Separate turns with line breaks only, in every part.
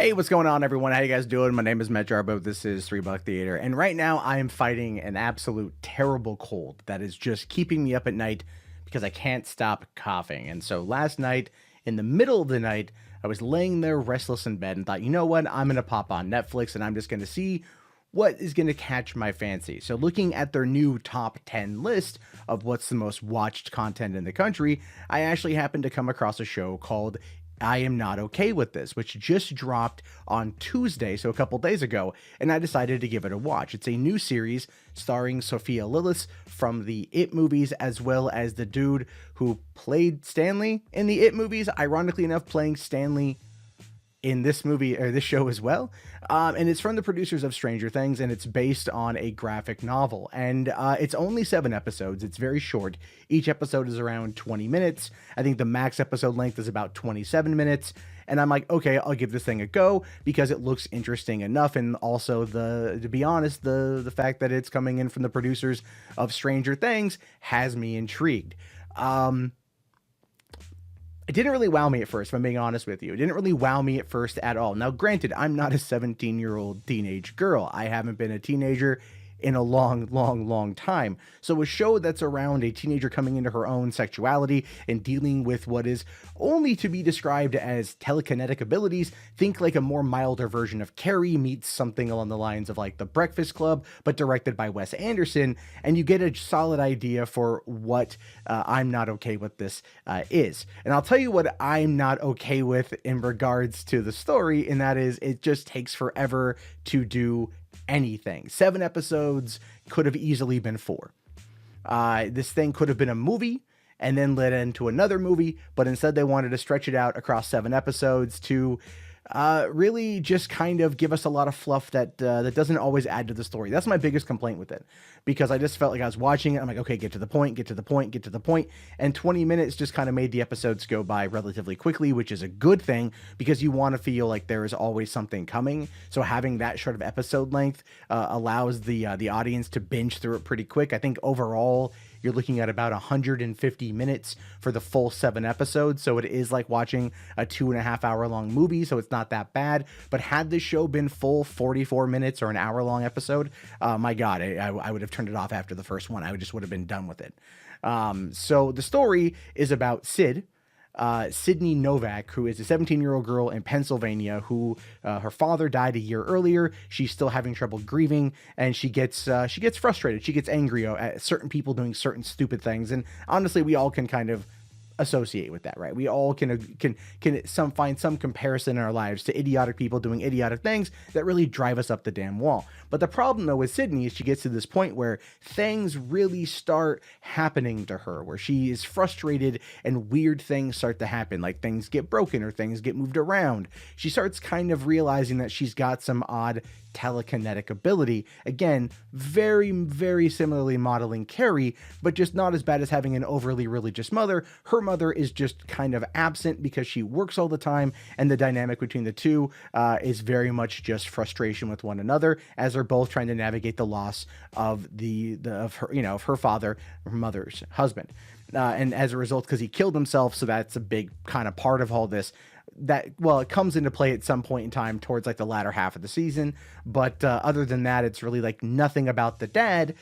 Hey, what's going on, everyone? How you guys doing? My name is Matt Jarbo. This is Three Buck Theater, and right now I am fighting an absolute terrible cold that is just keeping me up at night because I can't stop coughing. And so last night, in the middle of the night, I was laying there restless in bed and thought, you know what? I'm gonna pop on Netflix and I'm just gonna see what is going to catch my fancy. So, looking at their new top 10 list of what's the most watched content in the country, I actually happened to come across a show called I Am Not Okay With This, which just dropped on Tuesday, so a couple days ago, and I decided to give it a watch. It's a new series starring Sophia Lillis from the It movies, as well as the dude who played Stanley in the It movies, ironically enough, playing Stanley in this movie or this show as well. And it's from the producers of Stranger Things, and it's based on a graphic novel. And it's only 7 episodes. It's very short. Each episode is around 20 minutes. I think the max episode length is about 27 minutes. And I'm like, okay, I'll give this thing a go because it looks interesting enough. And also, to be honest, the fact that it's coming in from the producers of Stranger Things has me intrigued. It didn't really wow me at first, if I'm being honest with you. It didn't really wow me at first at all. Now, granted, I'm not a 17-year-old teenage girl. I haven't been a teenager in a long, long, long time. So a show that's around a teenager coming into her own sexuality and dealing with what is only to be described as telekinetic abilities, think like a more milder version of Carrie meets something along the lines of like The Breakfast Club, but directed by Wes Anderson, and you get a solid idea for what I'm Not Okay With This is. And I'll tell you what I'm not okay with in regards to the story, and that is it just takes forever to do anything. 7 episodes could have easily been 4. This thing could have been a movie and then led into another movie, but instead they wanted to stretch it out across 7 episodes to really just kind of give us a lot of fluff that doesn't always add to the story. That's my biggest complaint with it, because I just felt like I was watching it. I'm like, okay, get to the point, get to the point, get to the point. And 20 minutes just kind of made the episodes go by relatively quickly, which is a good thing because you want to feel like there is always something coming. So having that short of episode length allows the audience to binge through it pretty quick. I think overall you're looking at about 150 minutes for the full 7 episodes. So it is like watching a 2.5 hour long movie. So it's not that bad. But had this show been full 44 minutes or an hour long episode, my God, I would have turned it off after the first one. I just would have been done with it. So the story is about Sydney Novak, who is a 17-year-old girl in Pennsylvania who her father died a year earlier. She's still having trouble grieving, and she gets frustrated. She gets angry at certain people doing certain stupid things, and honestly, we all can kind of associate with that, right? We all can find some comparison in our lives to idiotic people doing idiotic things that really drive us up the damn wall. But the problem though with Sydney is she gets to this point where things really start happening to her, where she is frustrated and weird things start to happen, like things get broken or things get moved around. She starts kind of realizing that she's got some odd telekinetic ability. Again, very, very similarly modeling Carrie, but just not as bad as having an overly religious mother. Her mother is just kind of absent because she works all the time, and the dynamic between the two is very much just frustration with one another as they're both trying to navigate the loss of her father, her mother's husband. And as a result, because he killed himself, so that's a big kind of part of all this. It comes into play at some point in time towards like the latter half of the season, but other than that, it's really like nothing about the dad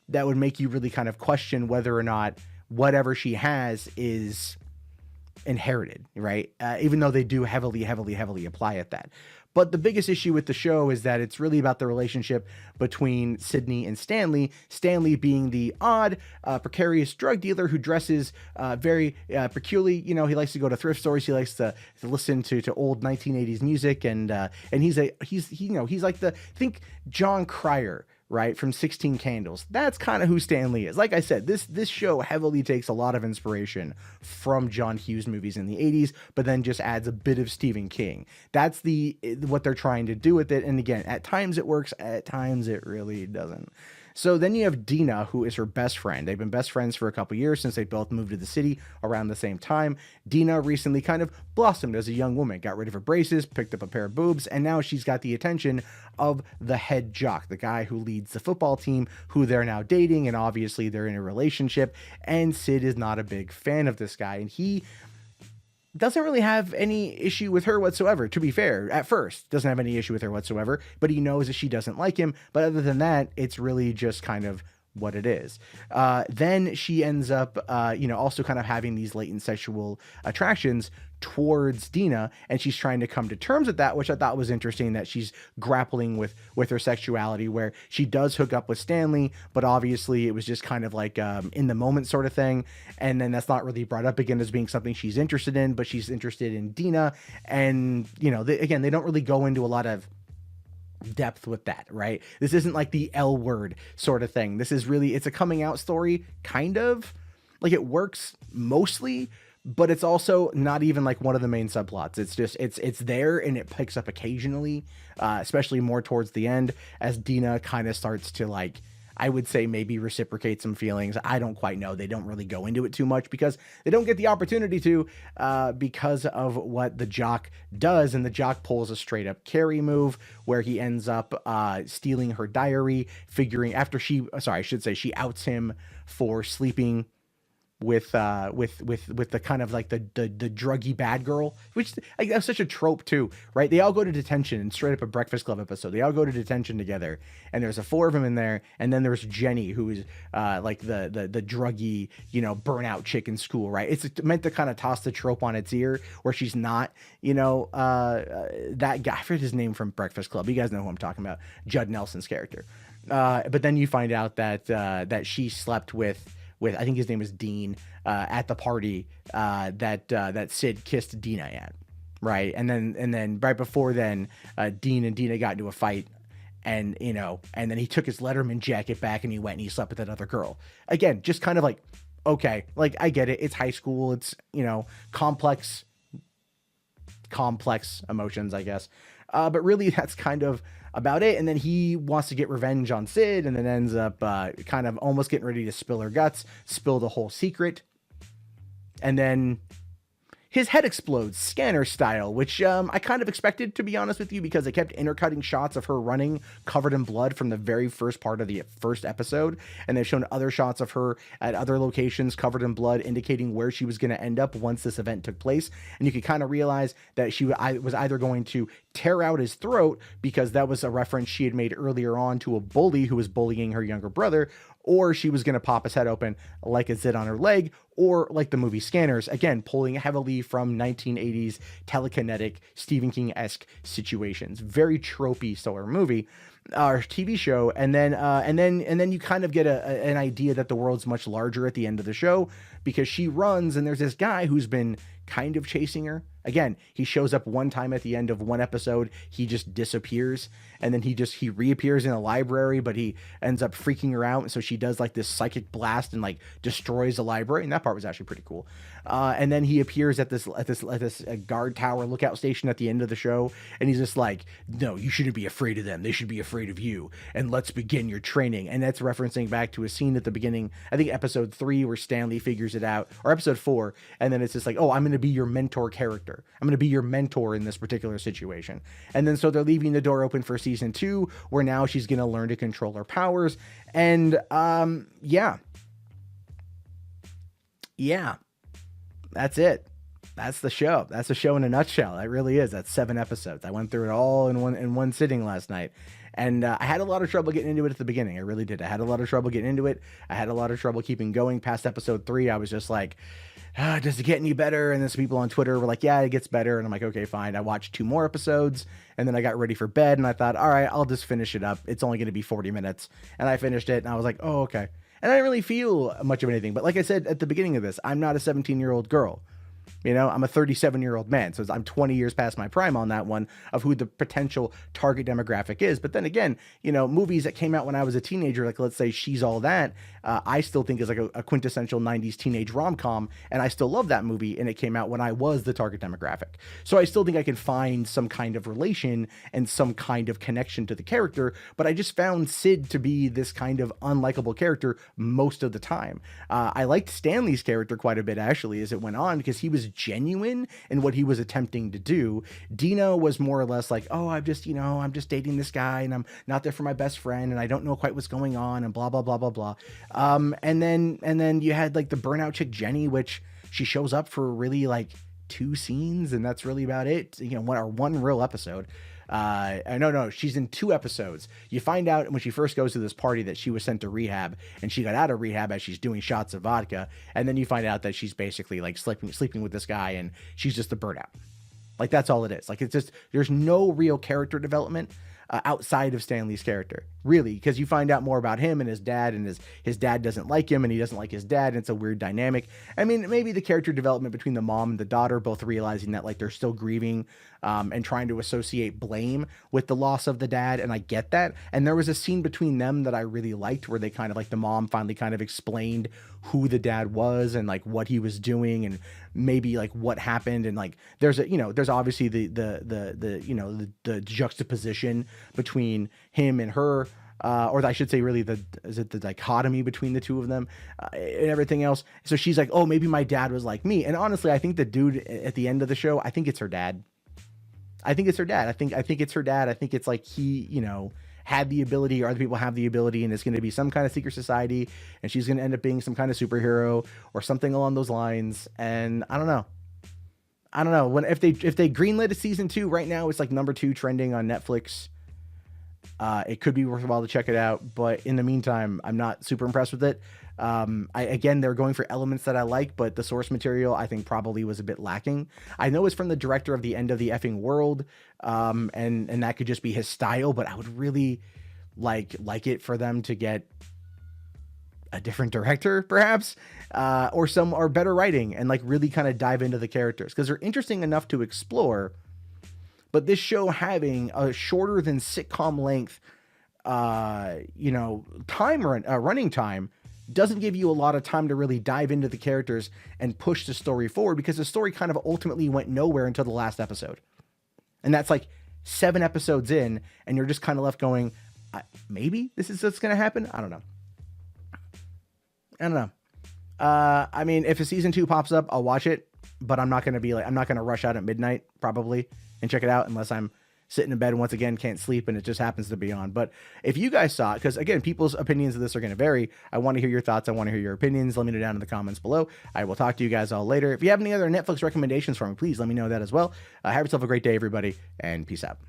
that would make you really kind of question whether or not whatever she has is inherited, right? Even though they do heavily apply at that. But the biggest issue with the show is that it's really about the relationship between Sydney and Stanley. Stanley being the odd, precarious drug dealer who dresses very peculiarly. You know, he likes to go to thrift stores. He likes to listen to old 1980s music, and he's like think John Cryer, right, from 16 Candles. That's kind of who Stanley is. Like I said, this show heavily takes a lot of inspiration from John Hughes movies in the 80s, but then just adds a bit of Stephen King. That's what they're trying to do with it. And again, at times it works, at times it really doesn't. So then you have Dina, who is her best friend. They've been best friends for a couple years since they both moved to the city around the same time. Dina recently kind of blossomed as a young woman, got rid of her braces, picked up a pair of boobs, and now she's got the attention of the head jock, the guy who leads the football team, who they're now dating, and obviously they're in a relationship. And Sid is not a big fan of this guy, and he doesn't really have any issue with her whatsoever, to be fair. At first, doesn't have any issue with her whatsoever, but he knows that she doesn't like him. But other than that, it's really just kind of what it is. Then she ends up, also kind of having these latent sexual attractions towards Dina, and she's trying to come to terms with that, which I thought was interesting, that she's grappling with her sexuality, where she does hook up with Stanley, but obviously it was just kind of like in the moment sort of thing, and then that's not really brought up again as being something she's interested in, but she's interested in Dina, and they don't really go into a lot of depth with that, right? This isn't like the L Word sort of thing. This is really, it's a coming out story, kind of like, it works mostly, but it's also not even like one of the main subplots. It's just, it's there, and it picks up occasionally, especially more towards the end, as Dina kind of starts to, like, I would say maybe reciprocate some feelings. I don't quite know. They don't really go into it too much because they don't get the opportunity to, because of what the jock does. And the jock pulls a straight up Carrie move where he ends up stealing her diary, after she outs him for sleeping with the kind of like the druggy bad girl, which, like, that's such a trope too, right? They all go to detention, and straight up a Breakfast Club episode, they all go to detention together, and there's 4 of them in there, and then there's Jenny, who is like the druggy, burnout chick in school, right? It's meant to kind of toss the trope on its ear, where she's not, that guy, I forget his name from Breakfast Club, you guys know who I'm talking about, Judd Nelson's character, but then you find out that she slept with I think his name is Dean, at the party that Sid kissed Dina at, right? And then right before then, Dean and Dina got into a fight, and and then he took his Letterman jacket back, and he went and he slept with that other girl. Again, just kind of like, okay, like, I get it. It's high school. It's complex emotions, I guess. But really, that's kind of about it. And then he wants to get revenge on Sid, and then ends up kind of almost getting ready to spill her guts, spill the whole secret. And then his head explodes, Scanner style, which I kind of expected, to be honest with you, because they kept intercutting shots of her running covered in blood from the very first part of the first episode. And they've shown other shots of her at other locations covered in blood, indicating where she was going to end up once this event took place. And you could kind of realize that she was either going to tear out his throat, because that was a reference she had made earlier on to a bully who was bullying her younger brother, or she was going to pop his head open like a zit on her leg, or like the movie Scanners, again, pulling heavily from 1980s telekinetic Stephen King-esque situations. Very tropey sort of movie or TV show. And then you kind of get an idea that the world's much larger at the end of the show, because she runs, and there's this guy who's been kind of chasing her. Again, he shows up one time at the end of one episode, he just disappears, and then he reappears in a library, but he ends up freaking her out, and so she does like this psychic blast and like destroys the library, and that part was actually pretty cool. And then he appears at this guard tower lookout station at the end of the show, and he's just like, no, you shouldn't be afraid of them, they should be afraid of you, and let's begin your training. And that's referencing back to a scene at the beginning, I think episode 3, where Stanley figures it out, or episode 4, and then it's just like, oh, I'm going to be your mentor character. I'm going to be your mentor in this particular situation. And then so they're leaving the door open for season 2, where now she's going to learn to control her powers. And yeah, that's it. That's the show. That's the show in a nutshell. It really is. That's 7 episodes. I went through it all in one sitting last night. And I had a lot of trouble getting into it at the beginning. I really did. I had a lot of trouble getting into it. I had a lot of trouble keeping going past episode 3. I was just like, does it get any better? And then some people on Twitter were like, yeah, it gets better. And I'm like, okay, fine. I watched 2 more episodes, and then I got ready for bed, and I thought, all right, I'll just finish it up. It's only going to be 40 minutes. And I finished it, and I was like, oh, okay. And I didn't really feel much of anything. But like I said at the beginning of this, I'm not a 17-year-old girl. I'm a 37-year-old man, so I'm 20 years past my prime on that one of who the potential target demographic is. But then again, movies that came out when I was a teenager, like let's say She's All That, I still think is like a quintessential 90s teenage rom-com, and I still love that movie, and it came out when I was the target demographic. So I still think I can find some kind of relation and some kind of connection to the character, but I just found Sid to be this kind of unlikable character most of the time. I liked Stanley's character quite a bit, actually, as it went on, because he was genuine in what he was attempting to do. Dina was more or less like, oh, I'm just dating this guy, and I'm not there for my best friend, and I don't know quite what's going on, and blah, blah, blah, blah, blah. And then you had like the burnout chick, Jenny, which she shows up for really like 2 scenes, and that's really about it. You know, one real episode. No, she's in 2 episodes. You find out when she first goes to this party that she was sent to rehab, and she got out of rehab as she's doing shots of vodka, and then you find out that she's basically like sleeping with this guy, and she's just a burnout. Like, that's all it is. Like, it's just, there's no real character development outside of Stanley's character, really, because you find out more about him and his dad, and his dad doesn't like him, and he doesn't like his dad, and it's a weird dynamic. I mean, maybe the character development between the mom and the daughter, both realizing that, like, they're still grieving, and trying to associate blame with the loss of the dad, and I get that. And there was a scene between them that I really liked, where they kind of, like, the mom finally kind of explained who the dad was, and like what he was doing, and maybe like what happened, and like there's obviously the juxtaposition between him and her, or I should say really the dichotomy between the two of them, and everything else. So she's like, oh, maybe my dad was like me. And honestly, I think the dude at the end of the show, I think it's her dad. I think it's her dad. I think it's her dad. I think it's like he, had the ability, or other people have the ability, and it's going to be some kind of secret society, and she's going to end up being some kind of superhero or something along those lines. And I don't know. If they greenlit a season 2 right now, it's like number 2 trending on Netflix. It could be worthwhile to check it out, but in the meantime, I'm not super impressed with it. Again, they're going for elements that I like, but the source material I think probably was a bit lacking. I know it's from the director of The End of the Effing World, and that could just be his style, but I would really like it for them to get a different director, perhaps, or better writing, and like really kind of dive into the characters, because they're interesting enough to explore. But this show having a shorter than sitcom length, running time, doesn't give you a lot of time to really dive into the characters and push the story forward, because the story kind of ultimately went nowhere until the last episode. And that's like 7 episodes in, and you're just kind of left going, maybe this is what's going to happen. I don't know. I mean, if a season 2 pops up, I'll watch it, but I'm not going to rush out at midnight probably and check it out unless I'm sitting in bed and once again can't sleep and it just happens to be on. But if you guys saw it, because again, people's opinions of this are going to vary, I want to hear your thoughts. I want to hear your opinions. Let me know down in the comments below. I will talk to you guys all later. If you have any other Netflix recommendations for me, please let me know that as well. Have yourself a great day, everybody, and peace out.